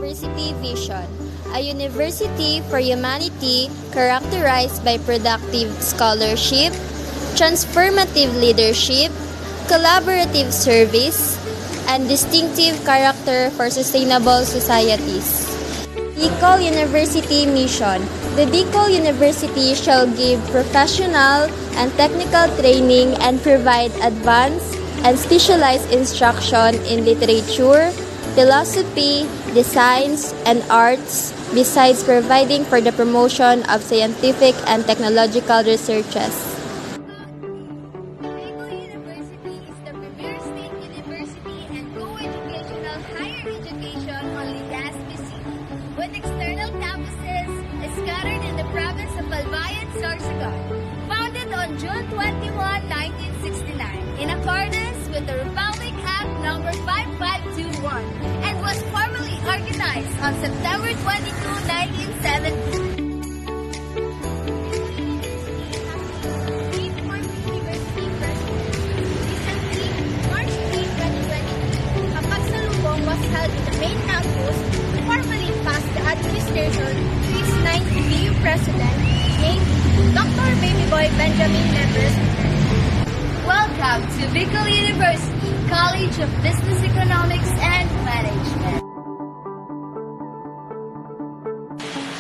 University Vision, a university for humanity characterized by productive scholarship, transformative leadership, collaborative service, and distinctive character for sustainable societies. Bicol University Mission. The Bicol University shall give professional and technical training and provide advanced and specialized instruction in literature, philosophy, designs, and arts, besides providing for the promotion of scientific and technological researches. Bicol University is the premier state university and co-educational higher education on Legazpi City, with external campuses scattered in the province of Albay and Sorsogon. Founded on June 21, 1969, in accordance with the Republic Act No. 5521, and was formally organized on September 22, 1970. Was held in the main campus to formally pass the administration to its ninth new president, named Dr. Babyboy Benjamin Nevers. Welcome to Bicol University, College of Business Economics and Management.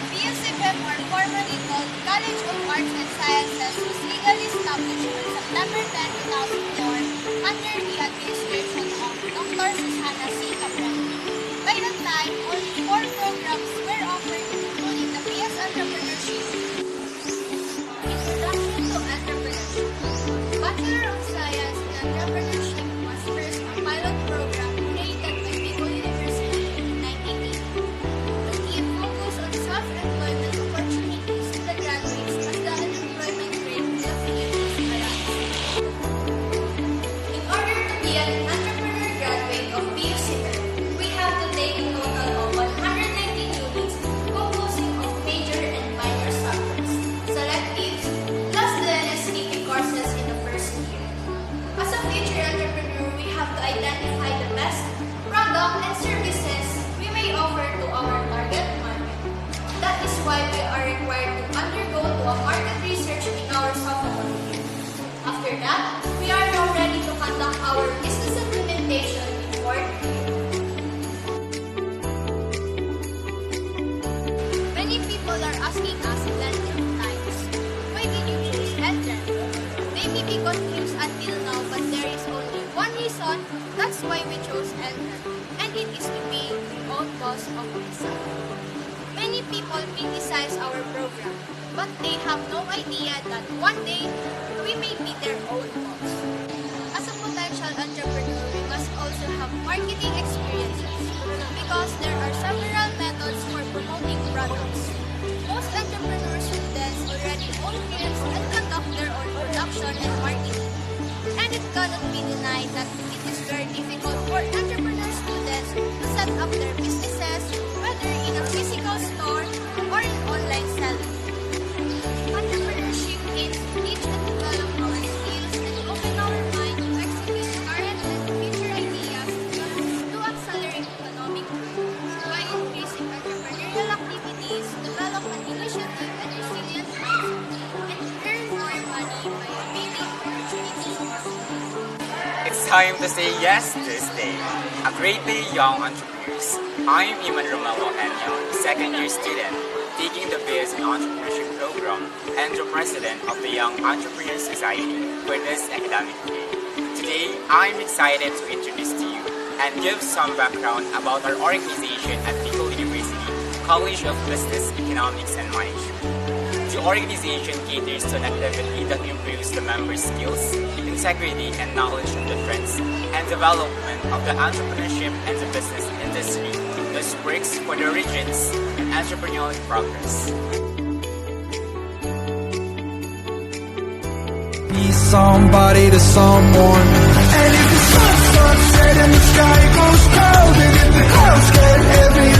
BSFM, or formerly called College of Arts and Sciences, was legally established on September 10, 2004 under the administration of Dr. Susana C. Cabral. By that time, only 4 programs were offered, including the BS Entrepreneurship, Introduction to Entrepreneurship, Bachelor of Science in Entrepreneurship was first a pilot program created by Bicol University in 1980 to give focus on self-employment opportunities to the graduates as the unemployment rate in the Philippines arises. In order to be an entrepreneur graduate of BUCITER, we have to take a total of 190 units composing of major and minor subjects, selectives, plus the NSTP courses in the first year. As a future entrepreneur, we have to identify the best product and services we may offer to our target market. That is why we are required to undergo a market research in our sophomore year. After that, we are now ready to conduct our business implementation in fourth year. Many people are asking us plenty of times, why did you choose Edgen? They may be confused until now, but there is only one reason. That's why we chose Edgen, and it is to be the own boss of myself. Many people criticize our program, but they have no idea that one day we may be their own boss. As a potential entrepreneur, we must also have marketing experiences because there are several methods for promoting products. Most entrepreneur students already own firms and conduct their own production and marketing. And it cannot be denied that it is very difficult for entrepreneur students to set up their businesses, whether in a physical store or in online selling. Entrepreneurship aims to teach and develop our skills and open our mind to execute current and future ideas to accelerate economic growth by increasing entrepreneurial activities, develop an initiative and resilient mindset, and earn more money by making opportunities possible. It's time to say yes to this day. A great day, young entrepreneurs. I'm Iman Romelo Henyo, second-year student, taking the BS in Entrepreneurship program and the president of the Young Entrepreneur Society for this academic year. Today, I'm excited to introduce to you and give some background about our organization at Bicol University, College of Business, Economics, and Management. The organization caters to an activity that improves the members' skills, integrity, and knowledge of the trends and development of the entrepreneurship and the business industry, thus works for the regions and entrepreneurial progress. Be somebody to someone. And if the sun starts setting, the sky goes cold, and if the clouds get heavy